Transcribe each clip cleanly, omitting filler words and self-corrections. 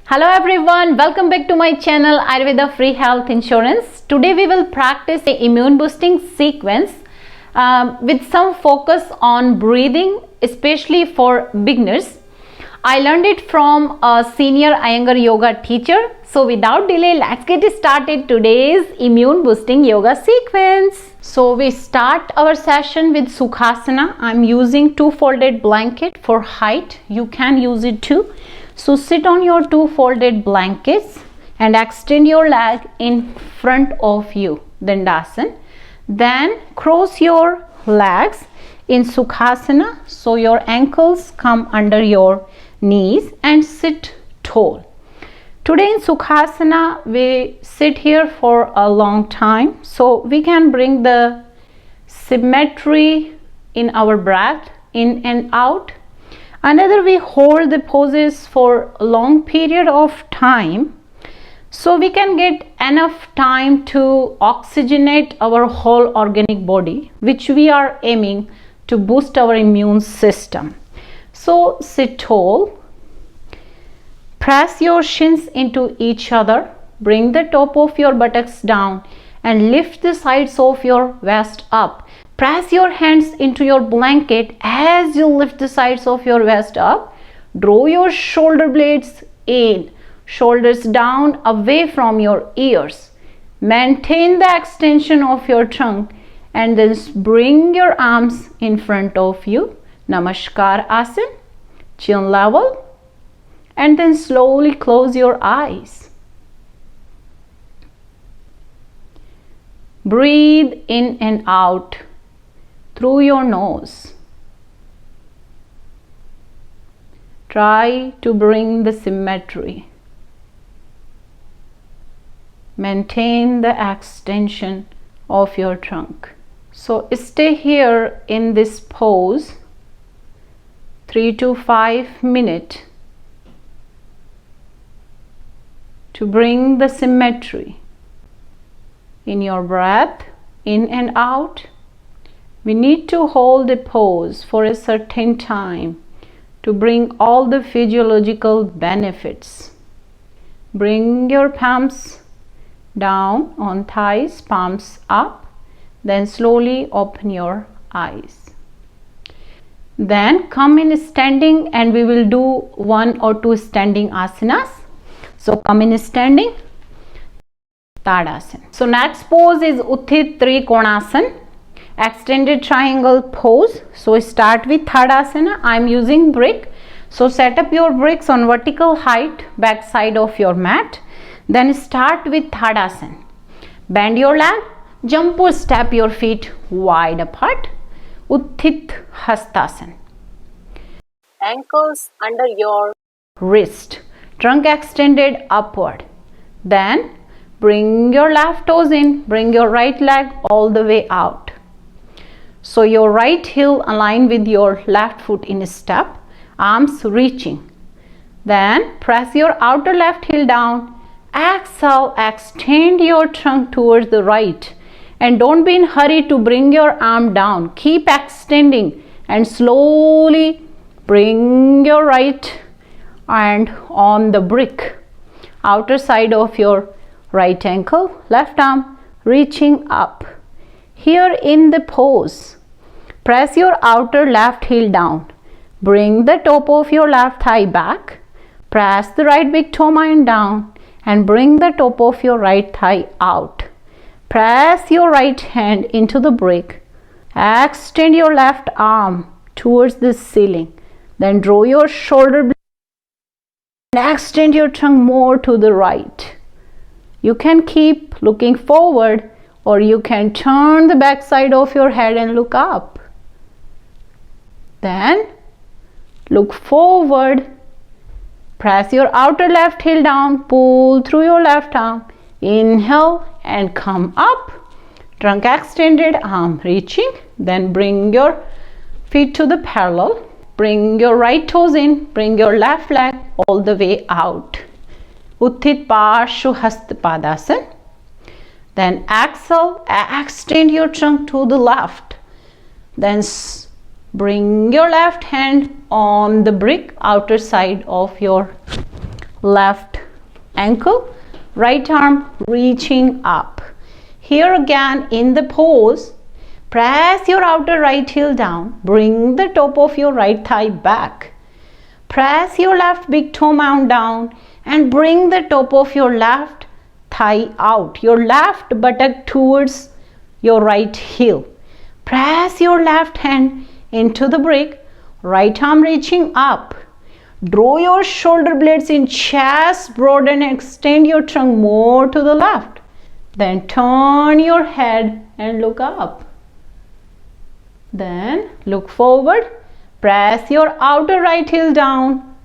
Hello everyone, welcome back to my channel Ayurveda Free Health Insurance. Today we will practice the immune boosting sequence with some focus on breathing, especially for beginners. I learned it from a Senior Iyengar Yoga teacher. So without delay, let's get started today's immune boosting yoga sequence. So we start our session with Sukhasana. I'm using two folded blanket for height. You can use it too. So sit on your two folded blankets and extend your leg in front of you, Dandasana. Then cross your legs in Sukhasana so your ankles come under your knees and sit tall. Today in Sukhasana we sit here for a long time, so we can bring the symmetry in our breath in and out. Another, we hold the poses for a long period of time so we can get enough time to oxygenate our whole organic body, which we are aiming to boost our immune system. So sit tall, press your shins into each other, bring the top of your buttocks down and lift the sides of your waist up. Press your hands into your blanket as you lift the sides of your waist up. Draw your shoulder blades in, shoulders down away from your ears. Maintain the extension of your trunk and then bring your arms in front of you. Namaskar Asana, chin level, and then slowly close your eyes. Breathe in and out through your nose. Try to bring the symmetry. Maintain the extension of your trunk. So stay here in this pose 3 to 5 minutes to bring the symmetry in your breath in and out. We need to hold a pose for a certain time to bring all the physiological benefits. Bring your palms down on thighs, palms up, then slowly open your eyes. Then come in standing and we will do 1 or 2 standing asanas. So come in standing, Thadasana. So next pose is Utthita Trikonasana, extended triangle pose. So start with Thadasana. I am using brick. So set up your bricks on vertical height, back side of your mat. Then start with Thadasana. Bend your leg, jump or step your feet wide apart. Utthita Hastasana. Ankles under your wrist, trunk extended upward. Then bring your left toes in, bring your right leg all the way out. So your right heel align with your left foot in a step, arms reaching. Then press your outer left heel down. Exhale, extend your trunk towards the right. And don't be in hurry to bring your arm down. Keep extending and slowly bring your right hand on the brick. Outer side of your right ankle, left arm reaching up. Here in the pose, press your outer left heel down. Bring the top of your left thigh back. Press the right big toe mound down and bring the top of your right thigh out. Press your right hand into the brick. Extend your left arm towards the ceiling. Then draw your shoulder blade and extend your trunk more to the right. You can keep looking forward or you can turn the back side of your head and look up. Then look forward. Press your outer left heel down. Pull through your left arm. Inhale and come up. Trunk extended, arm reaching. Then bring your feet to the parallel. Bring your right toes in. Bring your left leg all the way out. Utthita Parsvakonasana. Then exhale, extend your trunk to the left. Then bring your left hand on the brick outer side of your left ankle, right arm reaching up. Here again in the pose, press your outer right heel down, bring the top of your right thigh back. Press your left big toe mound down and bring the top of your left thigh out, your left buttock towards your right heel. Press your left hand into the brick, right arm reaching up. Draw your shoulder blades in, chest broaden and extend your trunk more to the left. Then turn your head and look up. Then look forward. Press your outer right heel down.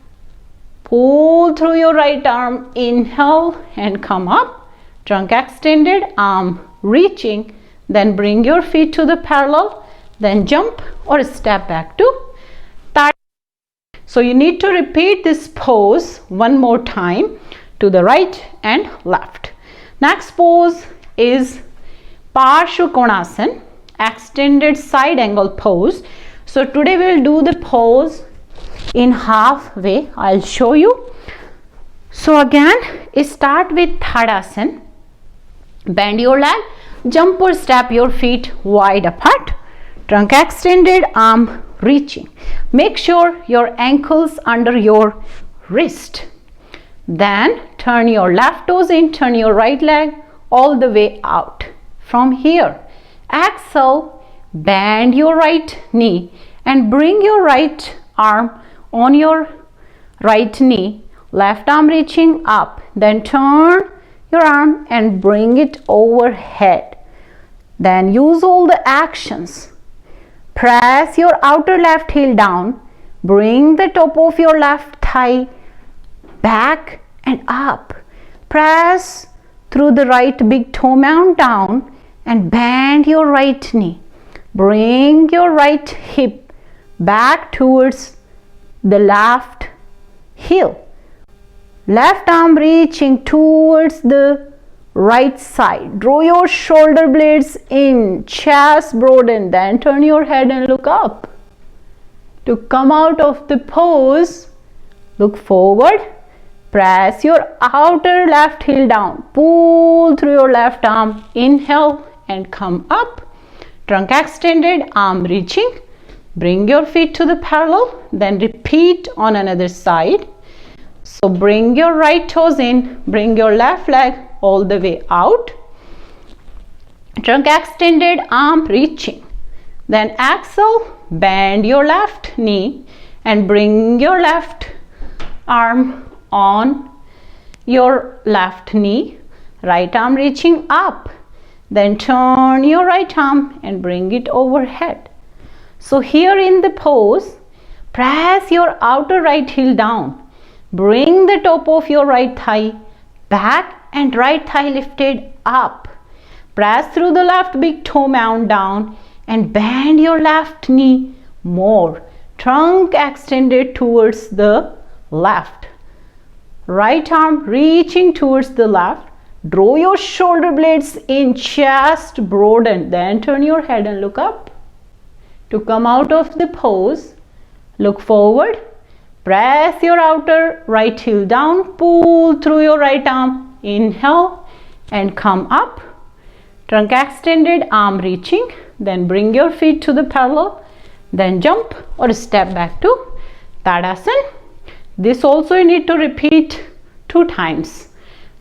Pull through your right arm. Inhale and come up. Trunk extended, arm reaching. Then bring your feet to the parallel. Then jump or step back to Thadasana. So you need to repeat this pose one more time to the right and left. Next pose is Parsvakonasana, extended side angle pose. So today we will do the pose in halfway. I'll show you. So again, start with Thadasana. Bend your leg, jump or step your feet wide apart. Trunk extended, arm reaching. Make sure your ankles under your wrist. Then turn your left toes in, turn your right leg all the way out. From here, exhale, bend your right knee and bring your right arm on your right knee, left arm reaching up. Then turn your arm and bring it overhead. Then use all the actions. Press your outer left heel down, bring the top of your left thigh back and up. Press through the right big toe mound down and bend your right knee. Bring your right hip back towards the left heel. Left arm reaching towards the right side. Draw your shoulder blades in, chest broaden, then turn your head and look up. To come out of the pose, look forward. Press your outer left heel down. Pull through your left arm. Inhale and come up. Trunk extended, arm reaching. Bring your feet to the parallel. Then repeat on another side. So bring your right toes in. Bring your left leg all the way out. Trunk extended, arm reaching. Then exhale, bend your left knee and bring your left arm on your left knee, right arm reaching up. Then turn your right arm and bring it overhead. So here in the pose, press your outer right heel down. Bring the top of your right thigh back and right thigh lifted up. Press through the left big toe mound down and bend your left knee more. Trunk extended towards the left. Right arm reaching towards the left. Draw your shoulder blades in, chest broaden. Then turn your head and look up. To come out of the pose, look forward. Press your outer right heel down. Pull through your right arm. Inhale and come up. Trunk extended, arm reaching. Then bring your feet to the parallel. Then jump or step back to Thadasana. This also you need to repeat 2 times.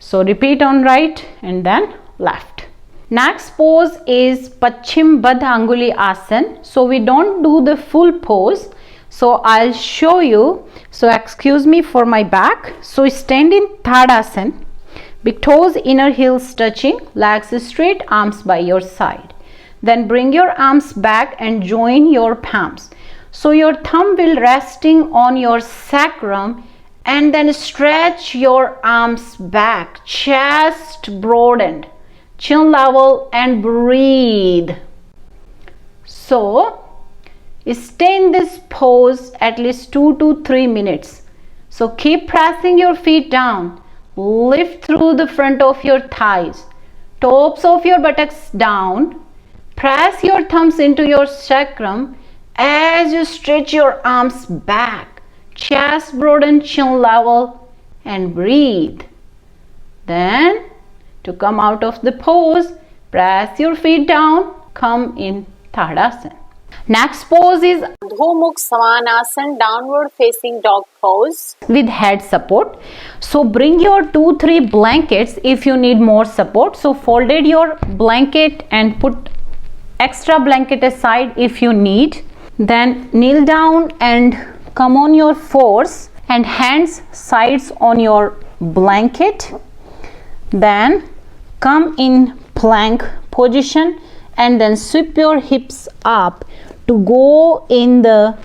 So repeat on right and then left. Next pose is Patchim Baddhangulyasana. So we don't do the full pose. So I'll show you. So excuse me for my back. So stand in Thadasana. Big toes, inner heels touching, legs straight, arms by your side. Then bring your arms back and join your palms. So your thumb will resting on your sacrum and then stretch your arms back, chest broadened, chin level and breathe. So stay in this pose at least 2 to 3 minutes. So keep pressing your feet down. Lift through the front of your thighs, tops of your buttocks down. Press your thumbs into your sacrum as you stretch your arms back, chest broaden, chin level and breathe. Then to come out of the pose, press your feet down, come in Thadasana. Next pose is Adhomukha Shavanasana, downward facing dog pose with head support. So bring your 2-3 blankets if you need more support. So folded your blanket and put extra blanket aside if you need. Then kneel down and come on your fours and hands sides on your blanket. Then come in plank position and then sweep your hips up to go in the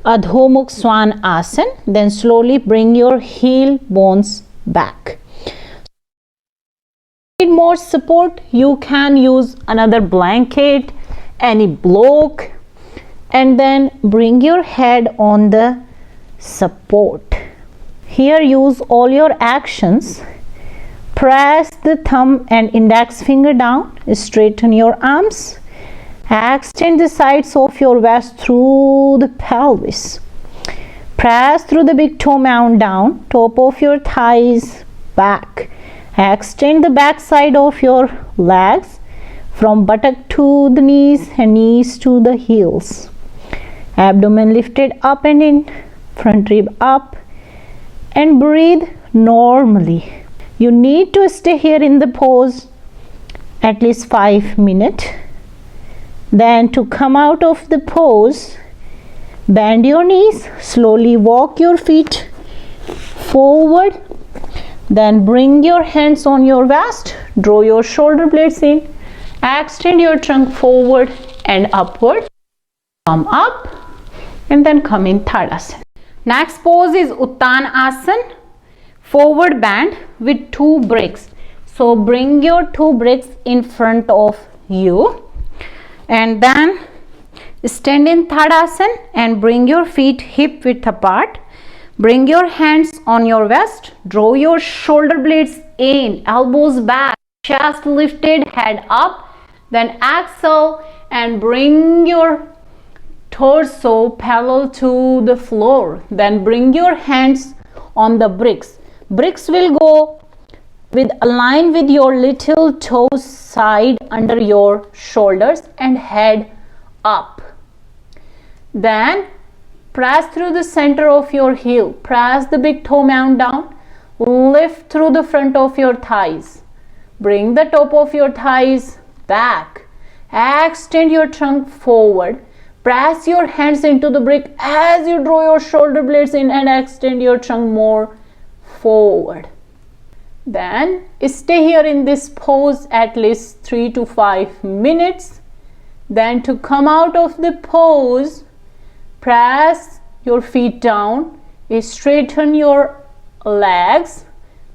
Adhomukha Shavanasana. Then slowly bring your heel bones back. If you need more support, you can use another blanket, any block, and then bring your head on the support. Here use all your actions. Press the thumb and index finger down, straighten your arms. Extend the sides of your waist through the pelvis. Press through the big toe mound down, top of your thighs back. Extend the back side of your legs from buttock to the knees and knees to the heels. Abdomen lifted up and in, front rib up, and breathe normally. You need to stay here in the pose at least 5 minutes. Then to come out of the pose, bend your knees, slowly walk your feet forward. Then bring your hands on your waist, draw your shoulder blades in, extend your trunk forward and upward. Come up and then come in Thadasana. Next pose is Uttanasana, forward bend with 2 bricks. So bring your 2 bricks in front of you. And then stand in Thadasana and bring your feet hip width apart. Bring your hands on your waist. Draw your shoulder blades in, elbows back, chest lifted, head up. Then exhale and bring your torso parallel to the floor. Then bring your hands on the bricks. Bricks will go align with your little toes side under your shoulders and head up. Then press through the center of your heel. Press the big toe mound down. Lift through the front of your thighs. Bring the top of your thighs back. Extend your trunk forward. Press your hands into the brick as you draw your shoulder blades in and extend your trunk more forward. Then stay here in this pose at least 3 to 5 minutes. Then to come out of the pose, press your feet down, straighten your legs,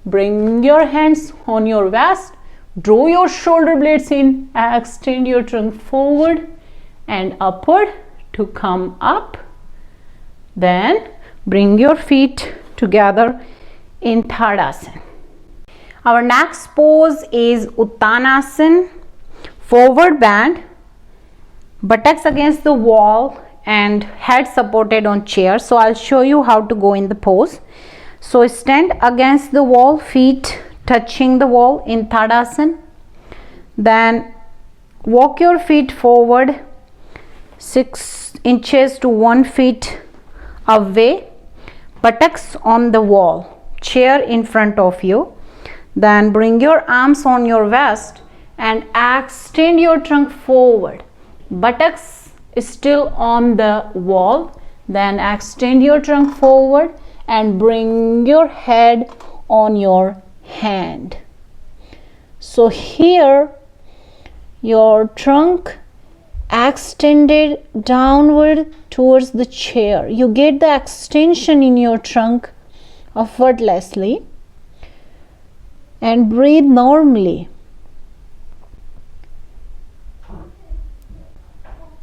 bring your hands on your waist, draw your shoulder blades in, extend your trunk forward and upward to come up. Then bring your feet together in Thadasana. Our next pose is Uttanasana, forward bend, buttocks against the wall and head supported on chair. So I'll show you how to go in the pose. So stand against the wall, feet touching the wall in Thadasana. Then walk your feet forward 6 inches to 1 foot away, buttocks on the wall, chair in front of you. Then bring your arms on your waist and extend your trunk forward. Buttocks still on the wall. Then extend your trunk forward and bring your head on your hand. So here your trunk extended downward towards the chair. You get the extension in your trunk effortlessly. And breathe normally.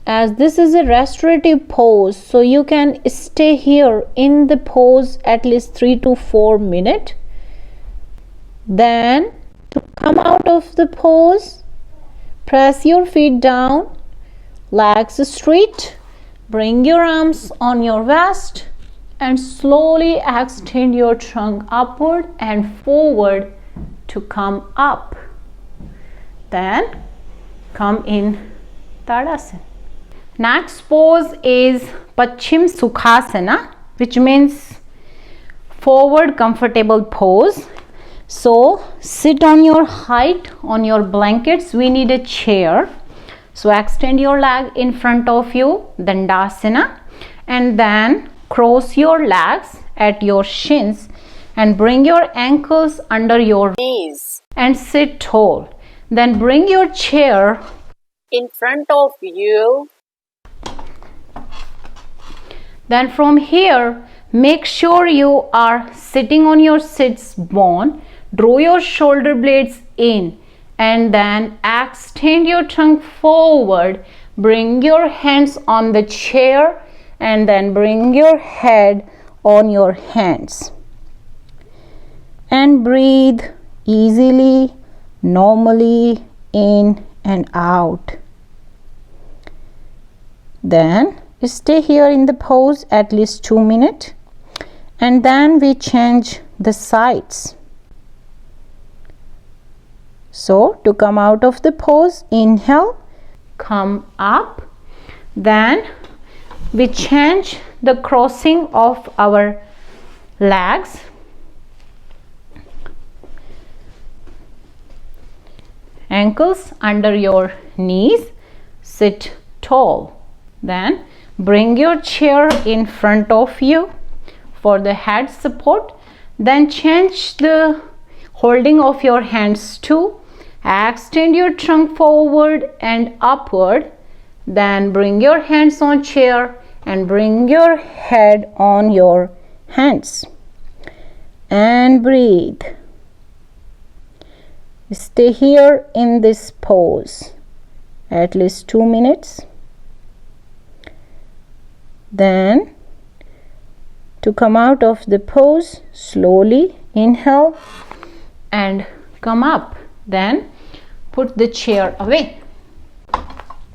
As this is a restorative pose, so you can stay here in the pose at least 3 to 4 minutes. Then to come out of the pose, press your feet down, legs straight, bring your arms on your waist and slowly extend your trunk upward and forward to come up. Then come in Thadasana. Next pose is Patchim Sukhasana, which means forward comfortable pose. So sit on your height on your blankets. We need a chair. So extend your leg in front of you, Dandasana, and then cross your legs at your shins and bring your ankles under your knees and sit tall. Then bring your chair in front of you. Then from here, make sure you are sitting on your sits bone. Draw your shoulder blades in and then extend your trunk forward. Bring your hands on the chair and then bring your head on your hands. And breathe easily, normally in and out. Then stay here in the pose at least 2 minutes, and then we change the sides. So to come out of the pose, inhale, come up, then we change the crossing of our legs. Ankles under your knees, sit tall. Then bring your chair in front of you for the head support. Then change the holding of your hands to extend your trunk forward and upward. Then bring your hands on chair and bring your head on your hands. And breathe. Stay here in this pose at least 2 minutes. Then to come out of the pose, slowly inhale and come up. Then put the chair away.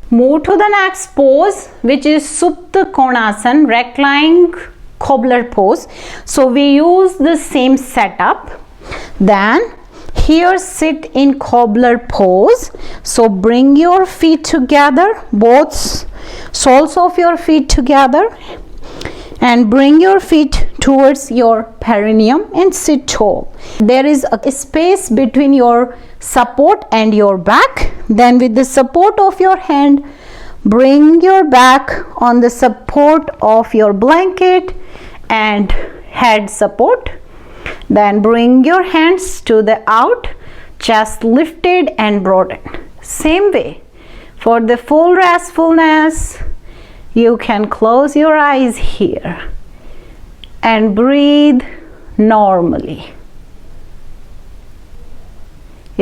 Move to the next pose, which is Utthita Trikonasana, recline cobbler pose. So we use the same setup. Then here sit in cobbler pose. So bring your feet together, both soles of your feet together, and bring your feet towards your perineum and sit tall. There is a space between your support and your back. Then with the support of your hand, bring your back on the support of your blanket and head support. Then bring your hands to the out, chest lifted and broadened. Same way, for the full restfulness, you can close your eyes here and breathe normally.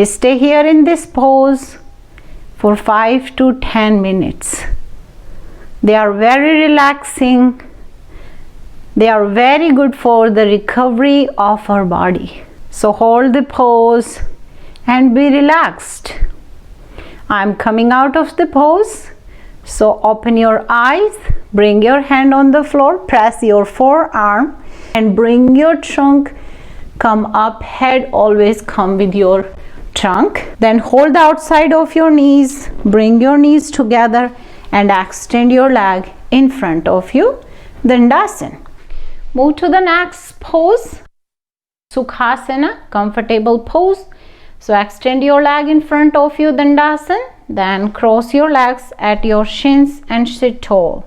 Stay here in this pose for 5 to 10 minutes. They are very relaxing. They are very good for the recovery of our body. So hold the pose and be relaxed. I'm coming out of the pose. So open your eyes, bring your hand on the floor, press your forearm and bring your trunk, come up, head always come with your trunk. Then hold the outside of your knees, bring your knees together and extend your leg in front of you, Dandasana. Move to the next pose, Sukhasana, comfortable pose. So extend your leg in front of you, Dandasana. Then cross your legs at your shins and sit tall.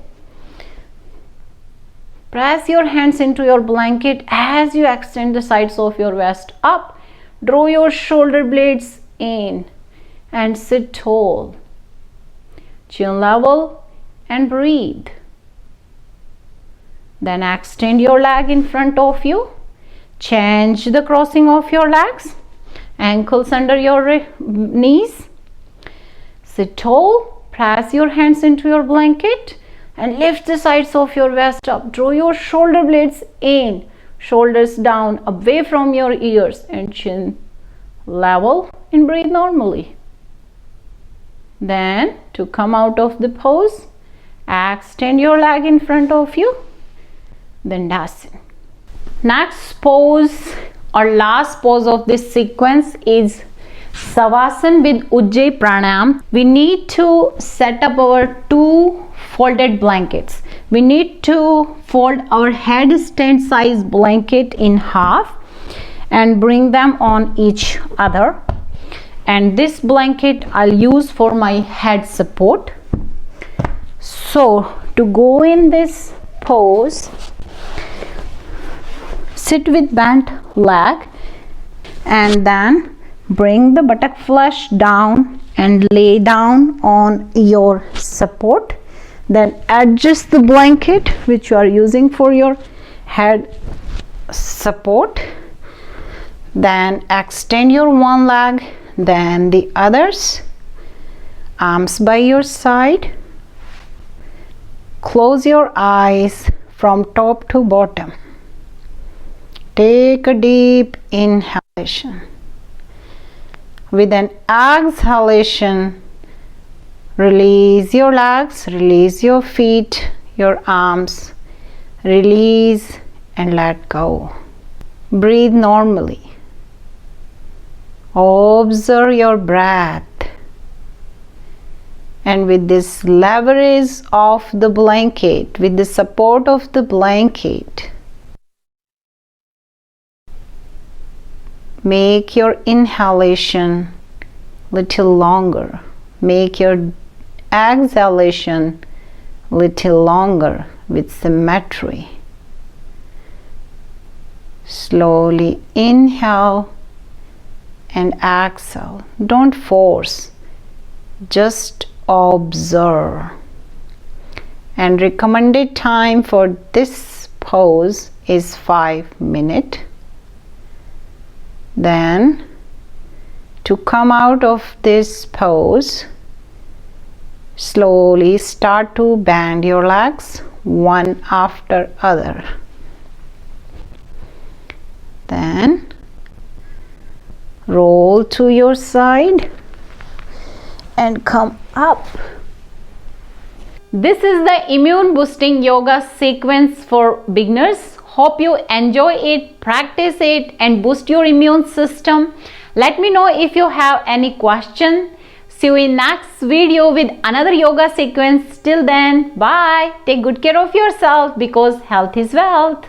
Press your hands into your blanket as you extend the sides of your vest up. Draw your shoulder blades in and sit tall. Chin level and breathe. Then extend your leg in front of you. Change the crossing of your legs. Ankles under your knees. Sit tall. Press your hands into your blanket and lift the sides of your vest up. Draw your shoulder blades in. Shoulders down, away from your ears, and chin level and breathe normally. Then to come out of the pose, extend your leg in front of you, Dandasana. Next pose, Our last pose of this sequence is Savasana with Ujjay Pranam. We need to set up our two folded blankets. We need to fold our headstand size blanket in half and bring them on each other. And this blanket I'll use for my head support. So to go in this pose, sit with bent leg and then bring the buttock flush down and lay down on your support. Then adjust the blanket which you are using for your head support. Then extend your one leg, then the others, arms by your side. Close your eyes from top to bottom. Take a deep inhalation. With an exhalation, release your legs, release your feet, your arms, release and let go. Breathe normally. Observe your breath. And with this leverage of the blanket, with the support of the blanket, make your inhalation little longer. Make your exhalation little longer with symmetry. Slowly inhale and exhale. Don't force, just observe. And recommended time for this pose is 5 minutes. Then to come out of this pose, slowly start to bend your legs one after other. Then roll to your side and come up. This is the immune boosting yoga sequence for beginners. Hope you enjoy it, practice it and boost your immune system. Let me know if you have any question. See you in next video with another yoga sequence. Till then, bye. Take good care of yourself because health is wealth.